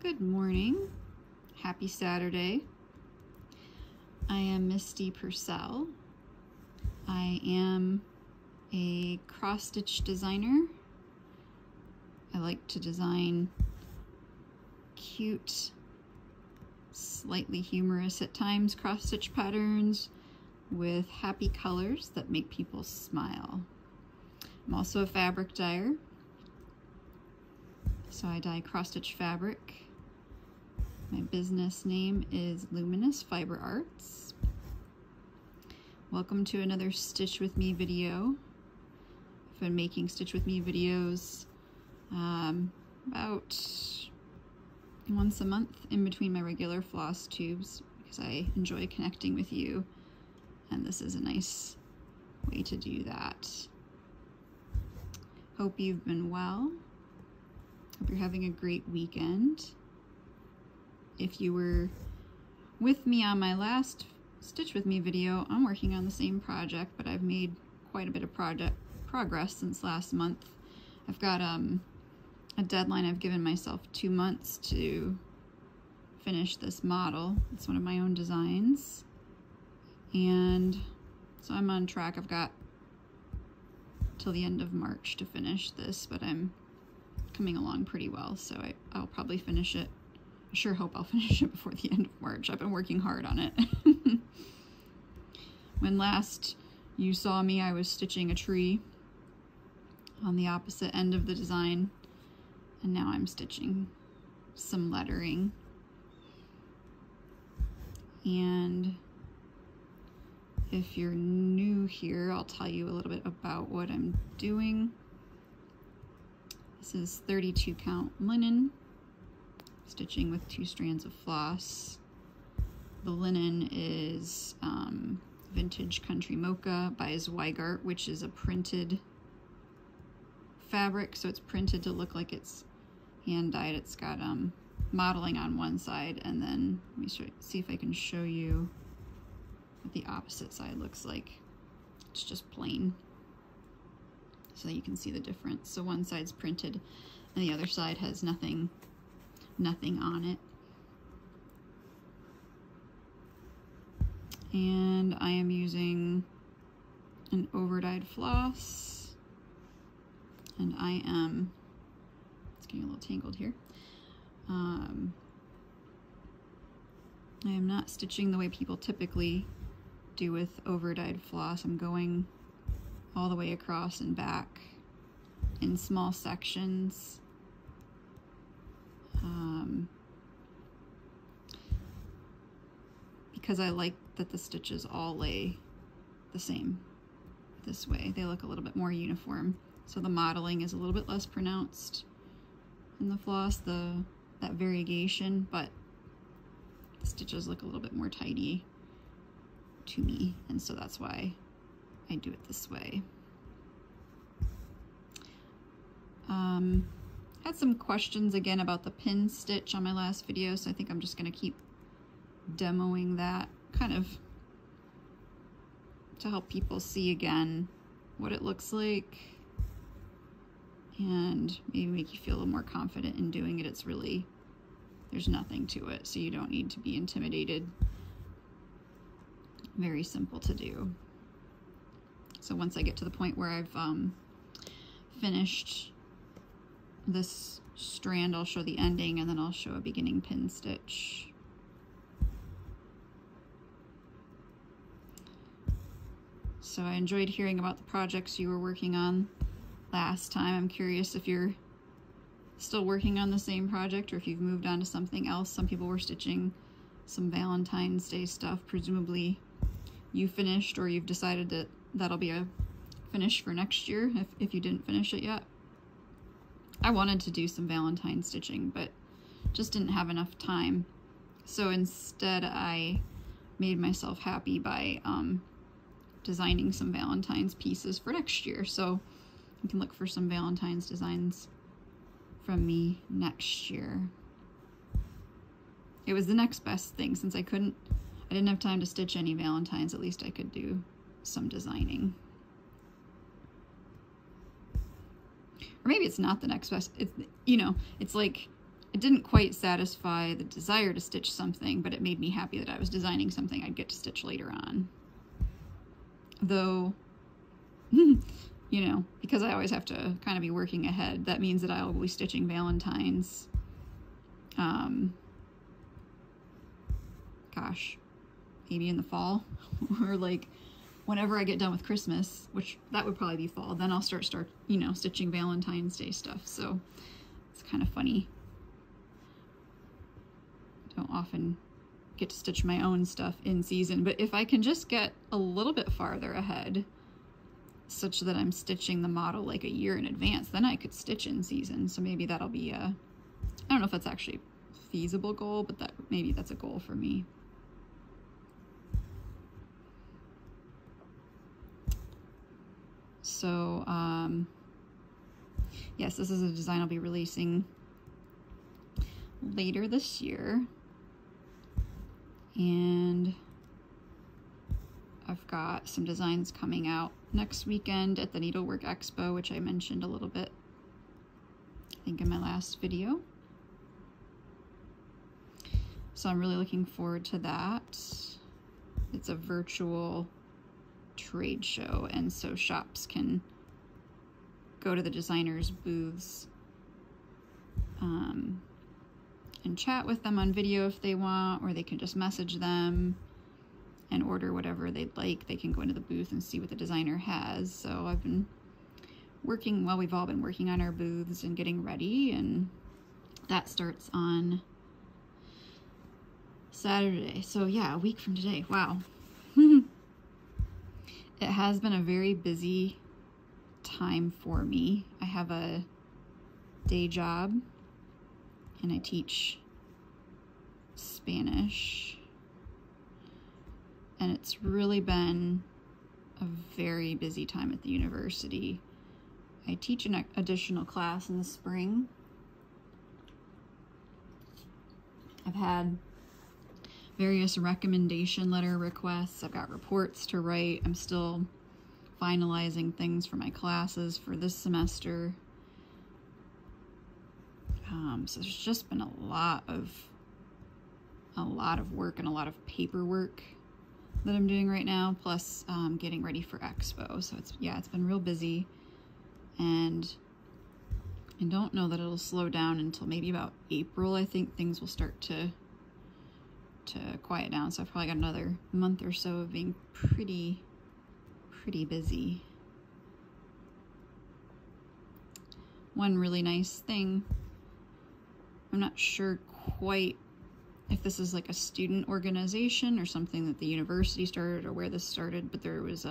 Good morning. Happy Saturday. I am Misty Purcell. I am a cross-stitch designer. I like to design cute, slightly humorous at times cross-stitch patterns with happy colors that make people smile. I'm also a fabric dyer, so I dye cross-stitch fabric. My business name is Luminous Fiber Arts. Welcome to another Stitch With Me video. I've been making Stitch With Me videos about once a month in between my regular floss tubes because I enjoy connecting with you, and this is a nice way to do that. Hope you've been well. Hope you're having a great weekend. If you were with me on my last Stitch With Me video, I'm working on the same project, but I've made quite a bit of progress since last month. I've got a deadline. I've given myself 2 months to finish this model. It's one of my own designs, and so I'm on track. I've got till the end of March to finish this, but I'm coming along pretty well, so I'll probably finish it. I sure hope I'll finish it before the end of March. I've been working hard on it. When last you saw me, I was stitching a tree on the opposite end of the design, and now I'm stitching some lettering. And if you're new here, I'll tell you a little bit about what I'm doing. This is 32 count linen, stitching with 2 strands of floss. The linen is Vintage Country Mocha by Zweigart, which is a printed fabric, so it's printed to look like it's hand dyed. It's got modeling on one side, and then let me see if I can show you what the opposite side looks like. It's just plain, so you can see the difference. So one side's printed and the other side has nothing on it. And I am using an over-dyed floss, and it's getting a little tangled here. I am not stitching the way people typically do with over-dyed floss. I'm going all the way across and back in small sections. Because I like that the stitches all lay the same this way. They look a little bit more uniform. So the modeling is a little bit less pronounced in the floss, that variegation, but the stitches look a little bit more tidy to me, and so that's why I do it this way. Had some questions again about the pin stitch on my last video, so I think I'm just going to keep demoing that, kind of to help people see again what it looks like and maybe make you feel a little more confident in doing it. It's really, there's nothing to it, so you don't need to be intimidated. Very simple to do. So once I get to the point where I've finished this strand, I'll show the ending, and then I'll show a beginning pin stitch. So I enjoyed hearing about the projects you were working on last time. I'm curious if you're still working on the same project or if you've moved on to something else. Some people were stitching some Valentine's Day stuff. Presumably you finished, or you've decided that that'll be a finish for next year if you didn't finish it yet. I wanted to do some Valentine stitching, but just didn't have enough time. So instead I made myself happy by designing some Valentine's pieces for next year. So you can look for some Valentine's designs from me next year. It was the next best thing, since I didn't have time to stitch any Valentines. At least I could do some designing. Or maybe it's not the next best. It's, you know, it's like it didn't quite satisfy the desire to stitch something, but it made me happy that I was designing something I'd get to stitch later on. Though, you know, because I always have to kind of be working ahead, that means that I'll be stitching Valentine's, gosh, maybe in the fall, or like whenever I get done with Christmas, which that would probably be fall, then I'll start, you know, stitching Valentine's Day stuff. So it's kind of funny. I don't often get to stitch my own stuff in season, but if I can just get a little bit farther ahead, such that I'm stitching the model like a year in advance, then I could stitch in season. So maybe that'll be a, I don't know if that's actually a feasible goal, but that maybe that's a goal for me. So, yes, this is a design I'll be releasing later this year. And I've got some designs coming out next weekend at the Needlework Expo, which I mentioned a little bit, I think, in my last video. So I'm really looking forward to that. It's a virtual trade show, and so shops can go to the designers' booths and chat with them on video if they want, or they can just message them and order whatever they'd like. They can go into the booth and see what the designer has. So I've been working, well, we've all been working on our booths and getting ready, and that starts on Saturday. So yeah, a week from today. Wow. It has been a very busy time for me. I have a day job and I teach Spanish, and it's really been a very busy time at the university. I teach an additional class in the spring. I've had various recommendation letter requests. I've got reports to write. I'm still finalizing things for my classes for this semester. So there's just been a lot of work and a lot of paperwork that I'm doing right now, plus getting ready for Expo. So it's been real busy, and I don't know that it'll slow down until maybe about April. I think things will start to quiet down. So I've probably got another month or so of being pretty busy. One really nice thing, I'm not sure quite if this is like a student organization or something that the university started or where this started, but there was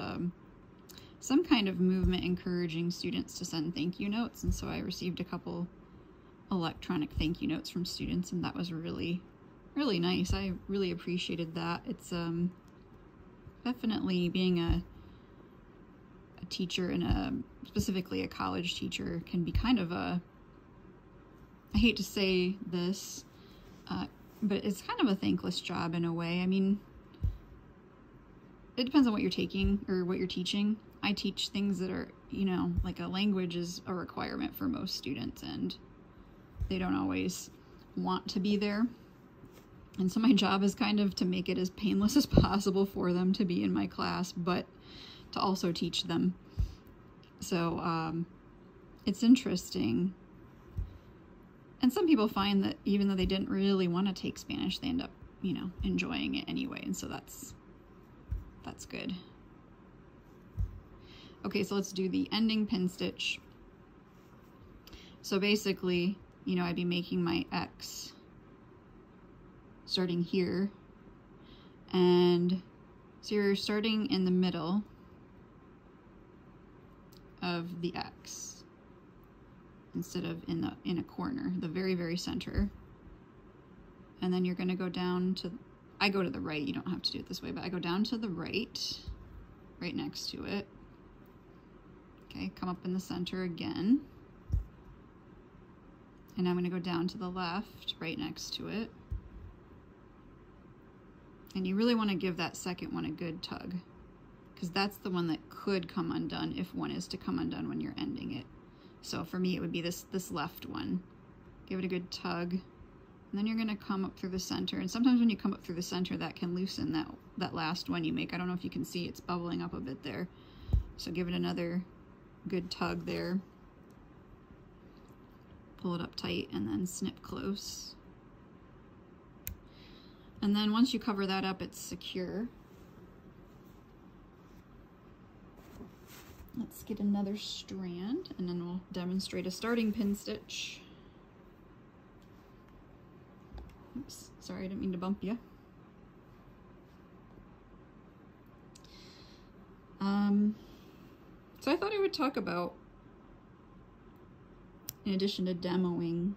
some kind of movement encouraging students to send thank you notes, and so I received a couple electronic thank you notes from students, and that was really nice. I really appreciated that. It's definitely, being a teacher, and specifically a college teacher, can be kind of a, I hate to say this, but it's kind of a thankless job in a way. I mean, it depends on what you're taking or what you're teaching. I teach things that are, you know, like a language is a requirement for most students, and they don't always want to be there. And so my job is kind of to make it as painless as possible for them to be in my class, but to also teach them. So it's interesting. And some people find that even though they didn't really want to take Spanish, they end up, you know, enjoying it anyway. And so that's good. Okay, so let's do the ending pin stitch. So basically, you know, I'd be making my X starting here, and so you're starting in the middle of the X instead of in a corner, the very center, and then you're going to go down to, I go to the right, you don't have to do it this way, but I go down to the right next to it. Okay, come up in the center again, and I'm going to go down to the left right next to it. And you really want to give that second one a good tug, because that's the one that could come undone if one is to come undone when you're ending it. So for me, it would be this left one. Give it a good tug, And then you're going to come up through the center. And sometimes when you come up through the center, that can loosen that last one you make. I don't know if you can see, it's bubbling up a bit there. So give it another good tug there. Pull it up tight and then snip close. And then once you cover that up, it's secure. Let's get another strand, and then we'll demonstrate a starting pin stitch. Oops, sorry, I didn't mean to bump you. So I thought I would talk about, in addition to demoing,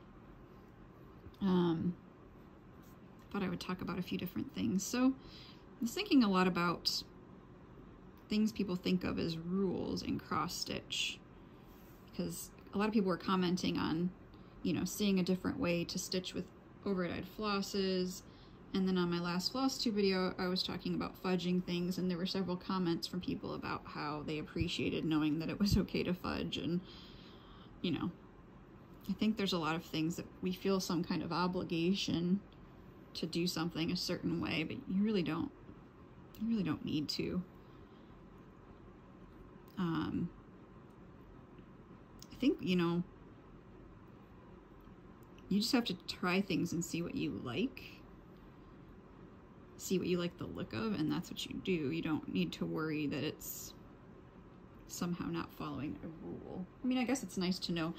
thought I would talk about a few different things. So I was thinking a lot about things people think of as rules in cross stitch, because a lot of people were commenting on, you know, seeing a different way to stitch with overdyed flosses. And then on my last floss tube video, I was talking about fudging things, and there were several comments from people about how they appreciated knowing that it was okay to fudge. And, you know, I think there's a lot of things that we feel some kind of obligation to do something a certain way, but you really don't need to. I think, you know, you just have to try things and see what you like. See what you like the look of, and that's what you do. You don't need to worry that it's somehow not following a rule. I mean, I guess it's nice to know.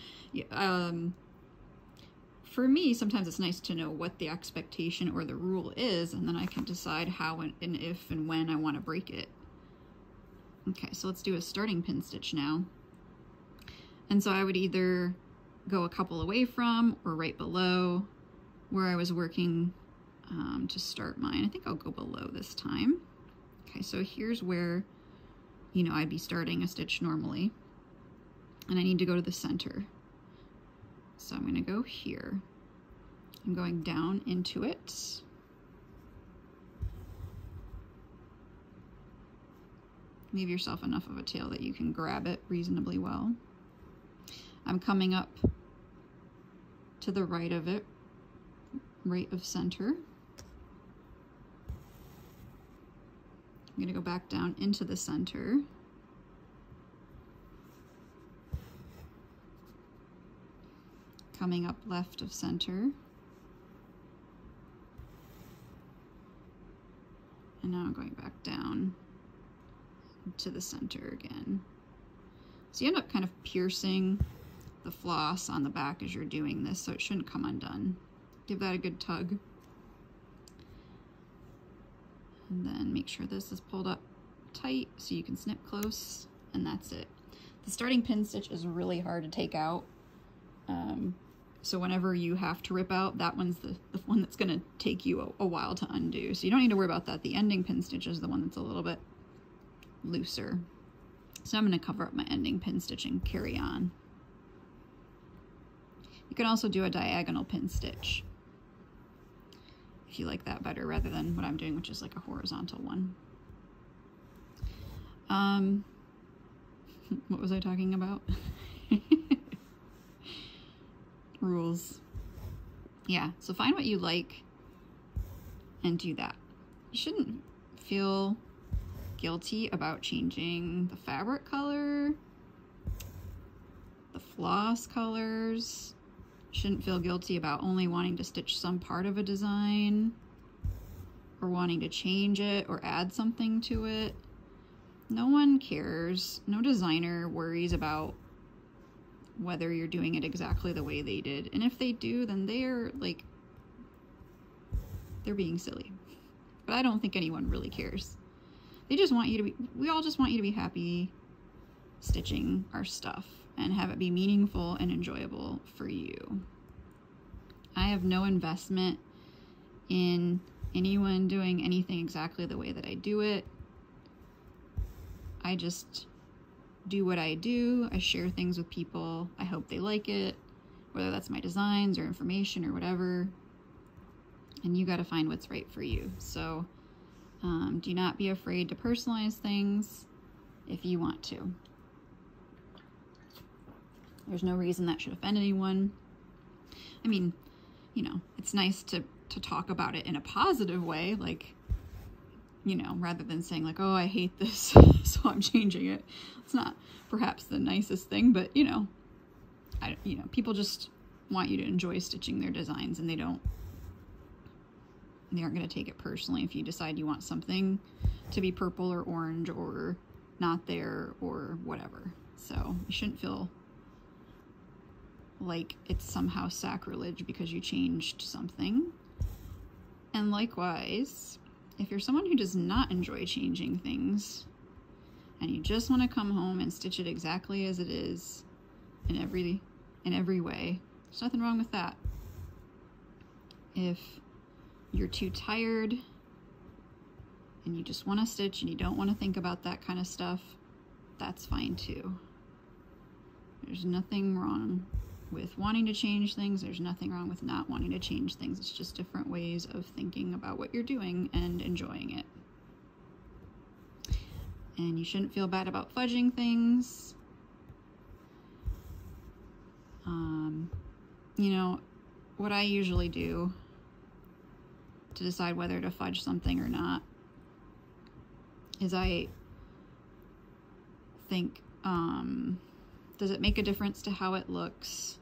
For me, sometimes it's nice to know what the expectation or the rule is, and then I can decide how and if and when I want to break it. Okay, so let's do a starting pin stitch now. And so I would either go a couple away from or right below where I was working to start mine. I think I'll go below this time. Okay, so here's where, you know, I'd be starting a stitch normally, and I need to go to the center. So I'm going to go here. I'm going down into it. Leave yourself enough of a tail that you can grab it reasonably well. I'm coming up to the right of it, right of center. I'm going to go back down into the center. Coming up left of center. And now I'm going back down to the center again. So you end up kind of piercing the floss on the back as you're doing this, so it shouldn't come undone. Give that a good tug. And then make sure this is pulled up tight so you can snip close, and that's it. The starting pin stitch is really hard to take out. So whenever you have to rip out, that one's the one that's gonna take you a while to undo. So you don't need to worry about that. The ending pin stitch is the one that's a little bit looser. So I'm gonna cover up my ending pin stitch and carry on. You can also do a diagonal pin stitch if you like that better, rather than what I'm doing, which is like a horizontal one. What was I talking about? Rules. Yeah, so find what you like and do that. You shouldn't feel guilty about changing the fabric color, the floss colors. Shouldn't feel guilty about only wanting to stitch some part of a design or wanting to change it or add something to it. No one cares. No designer worries about whether you're doing it exactly the way they did. And if they do, then they're being silly. But I don't think anyone really cares. They just want you to be, we all just want you to be happy stitching our stuff and have it be meaningful and enjoyable for you. I have no investment in anyone doing anything exactly the way that I do it. I just do what I do. I share things with people. I hope they like it, whether that's my designs or information or whatever. And you got to find what's right for you. So do not be afraid to personalize things if you want to. There's no reason that should offend anyone. I mean, you know, it's nice to talk about it in a positive way, like, you know, rather than saying like, oh, I hate this, so I'm changing it. It's not perhaps the nicest thing, but you know, people just want you to enjoy stitching their designs, and they aren't going to take it personally if you decide you want something to be purple or orange or not there or whatever. So you shouldn't feel like it's somehow sacrilege because you changed something. And likewise, if you're someone who does not enjoy changing things and you just want to come home and stitch it exactly as it is in every way, there's nothing wrong with that. If you're too tired and you just want to stitch and you don't want to think about that kind of stuff, that's fine too. There's nothing wrong with wanting to change things. There's nothing wrong with not wanting to change things. It's just different ways of thinking about what you're doing and enjoying it. And you shouldn't feel bad about fudging things. You know, what I usually do to decide whether to fudge something or not is I think, does it make a difference to how it looks?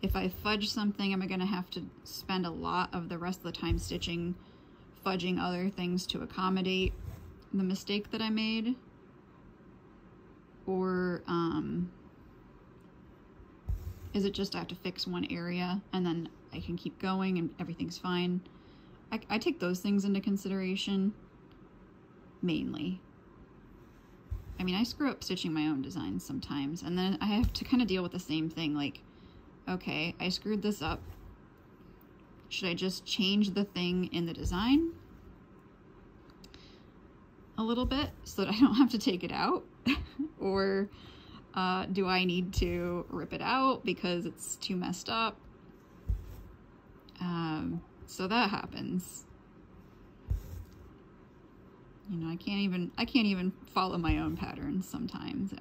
If I fudge something, am I going to have to spend a lot of the rest of the time stitching, fudging other things to accommodate the mistake that I made? Or is it just I have to fix one area and then I can keep going and everything's fine? I take those things into consideration mainly. I mean, I screw up stitching my own designs sometimes, and then I have to kind of deal with the same thing, like, okay, I screwed this up. Should I just change the thing in the design a little bit so that I don't have to take it out? Or do I need to rip it out because it's too messed up? So that happens. You know, I can't even follow my own patterns sometimes.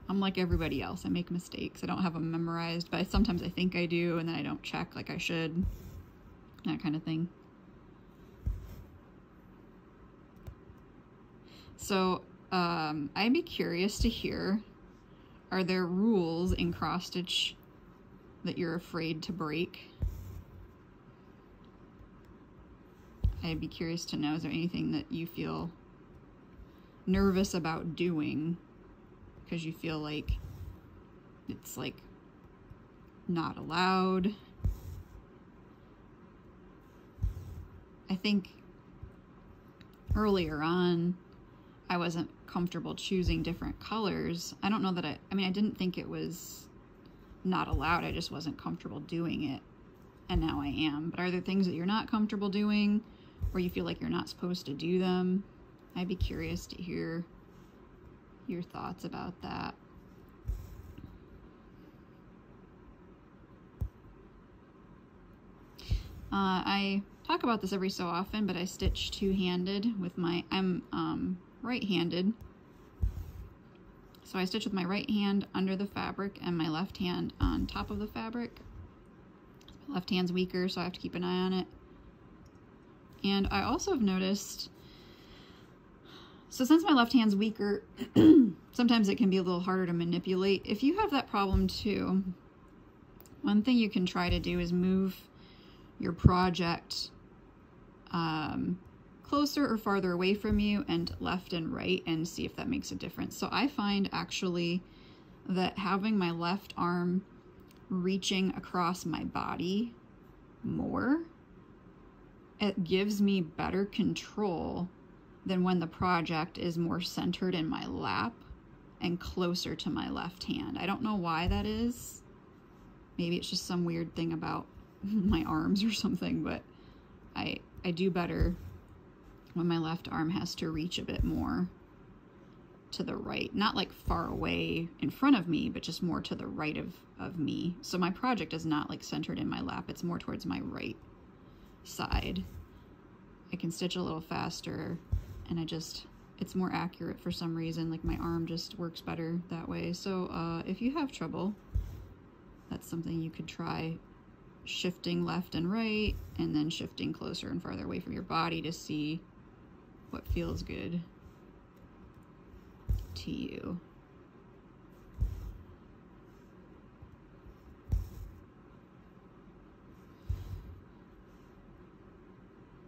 I'm like everybody else. I make mistakes. I don't have them memorized, but sometimes I think I do, and then I don't check like I should. That kind of thing. So, I'd be curious to hear, are there rules in cross stitch that you're afraid to break? I'd be curious to know, is there anything that you feel nervous about doing because you feel like it's like not allowed? I think earlier on I wasn't comfortable choosing different colors. I don't know that I mean, I didn't think it was not allowed. I just wasn't comfortable doing it. And now I am. But are there things that you're not comfortable doing, or you feel like you're not supposed to do them? I'd be curious to hear your thoughts about that. I talk about this every so often, but I stitch two-handed with I'm right-handed. So I stitch with my right hand under the fabric and my left hand on top of the fabric. My left hand's weaker, so I have to keep an eye on it. And I also have noticed, so since my left hand's weaker, sometimes it can be a little harder to manipulate. If you have that problem too, one thing you can try to do is move your project closer or farther away from you, and left and right, and see if that makes a difference. So I find actually that having my left arm reaching across my body more, it gives me better control than when the project is more centered in my lap and closer to my left hand. I don't know why that is. Maybe it's just some weird thing about my arms or something, but I do better when my left arm has to reach a bit more to the right. Not like far away in front of me, but just more to the right of me. So my project is not like centered in my lap. It's more towards my right side. I can stitch a little faster, and it's more accurate for some reason. Like my arm just works better that way. So if you have trouble, that's something you could try shifting left and right, and then shifting closer and farther away from your body to see what feels good to you.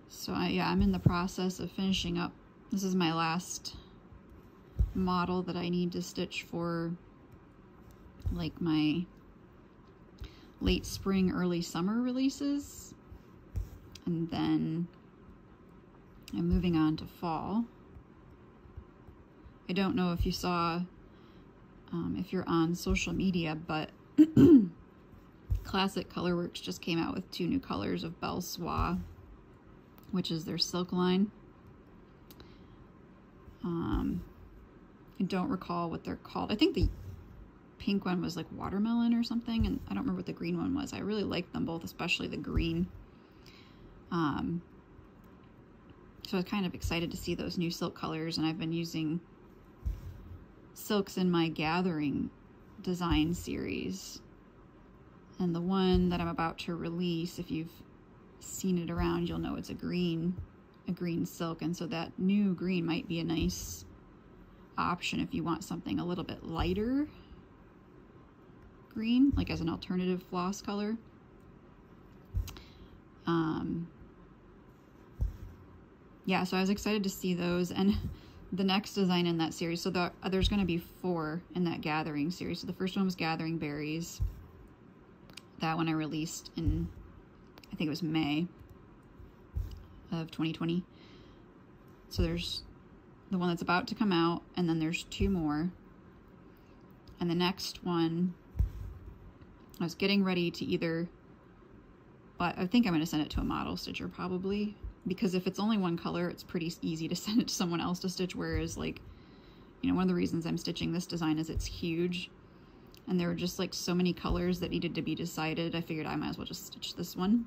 So yeah, I'm in the process of finishing up. This is my last model that I need to stitch for like my late spring, early summer releases. And then I'm moving on to fall. I don't know if you saw, if you're on social media, but Classic Colorworks just came out with 2 new colors of Belle Soie, which is their silk line. I don't recall what they're called. I think the pink one was like watermelon or something, and I don't remember what the green one was. I really liked them both, especially the green. So I was kind of excited to see those new silk colors, and I've been using silks in my gathering design series. And the one that I'm about to release, if you've seen it around, you'll know it's a green silk, and so that new green might be a nice option if you want something a little bit lighter green, like as an alternative floss color. Yeah, so I was excited to see those, and the next design in that series, so there's going to be 4 in that gathering series. So the first one was Gathering Berries. That one I released in, I think it was May of 2020. So there's the one that's about to come out, and then there's 2 more. And the next one, I was getting ready to either, but I think I'm going to send it to a model stitcher probably, because if it's only 1 color, it's pretty easy to send it to someone else to stitch, whereas like, you know, one of the reasons I'm stitching this design is it's huge, and there were just like so many colors that needed to be decided. I figured I might as well just stitch this one.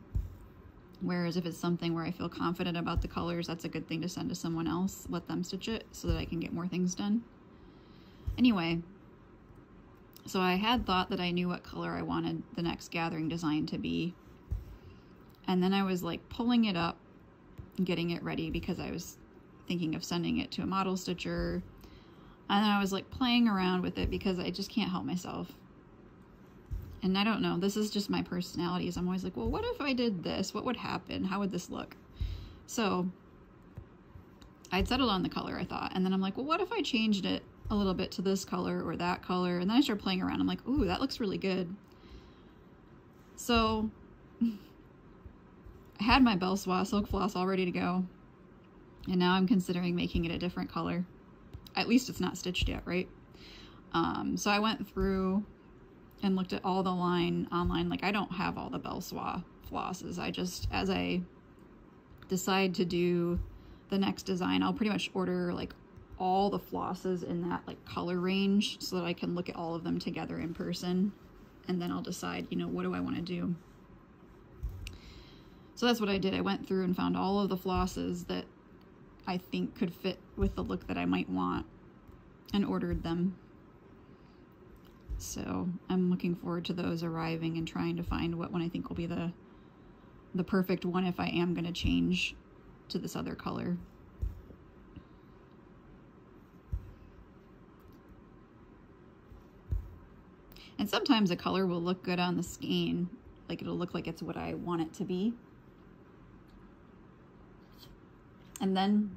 Whereas if it's something where I feel confident about the colors, that's a good thing to send to someone else, let them stitch it so that I can get more things done. Anyway, so I had thought that I knew what color I wanted the next gathering design to be. And then I was like pulling it up and getting it ready because I was thinking of sending it to a model stitcher. And then I was like playing around with it because I just can't help myself. And I don't know, this is just my personality, is I'm always like, well, what if I did this? What would happen? How would this look? So I'd settled on the color, I thought. And then I'm like, well, what if I changed it a little bit to this color or that color? And then I started playing around. I'm like, ooh, that looks really good. So I had my Belle Soie silk floss all ready to go. And now I'm considering making it a different color. At least it's not stitched yet, right? So I went through and looked at all the line online. Like, I don't have all the Belle Soie flosses. I just, as I decide to do the next design, I'll pretty much order like all the flosses in that like color range so that I can look at all of them together in person. And then I'll decide, you know, what do I want to do? So that's what I did. I went through and found all of the flosses that I think could fit with the look that I might want and ordered them. So I'm looking forward to those arriving and trying to find what one I think will be the perfect one if I am going to change to this other color. And sometimes a color will look good on the skein, like it'll look like it's what I want it to be. And then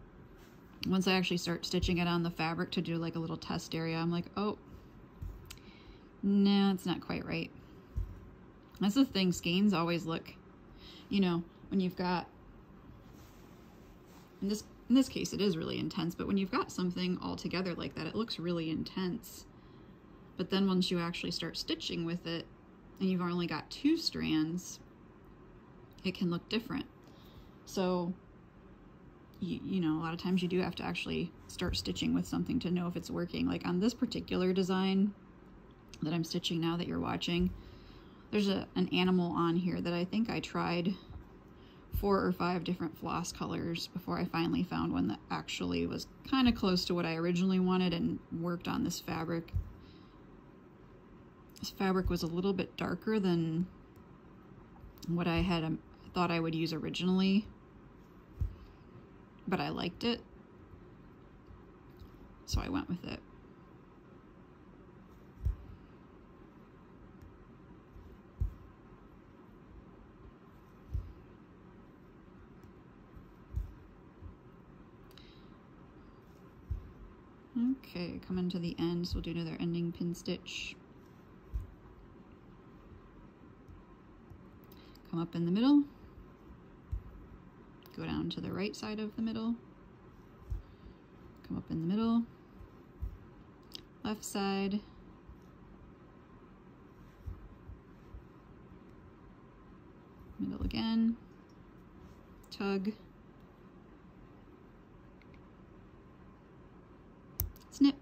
once I actually start stitching it on the fabric to do like a little test area, I'm like, oh, no, it's not quite right. That's the thing, skeins always look, you know, when you've got, in this case it is really intense, but when you've got something all together like that, it looks really intense. But then once you actually start stitching with it and you've only got 2 strands, it can look different. So you know, a lot of times you do have to actually start stitching with something to know if it's working. Like on this particular design that I'm stitching now that you're watching, there's an animal on here that I think I tried 4 or 5 different floss colors before I finally found one that actually was kind of close to what I originally wanted and worked on this fabric. This fabric was a little bit darker than what I had thought I would use originally, but I liked it, so I went with it. Okay, coming to the end, so we'll do another ending pin stitch. Come up in the middle, go down to the right side of the middle, come up in the middle, left side, middle again, tug, snip.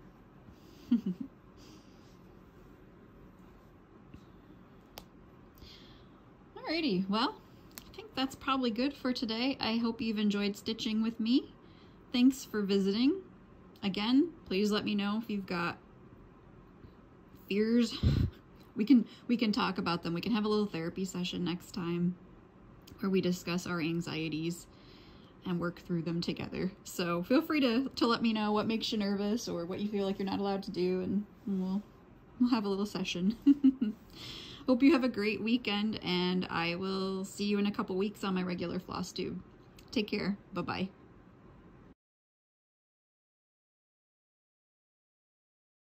Alrighty, well, I think that's probably good for today. I hope you've enjoyed stitching with me. Thanks for visiting. Again, please let me know if you've got fears. We can talk about them. We can have a little therapy session next time where we discuss our anxieties and work through them together. So feel free to let me know what makes you nervous or what you feel like you're not allowed to do, and we'll have a little session. Hope you have a great weekend, and I will see you in a couple weeks on my regular floss tube. Take care. Bye-bye.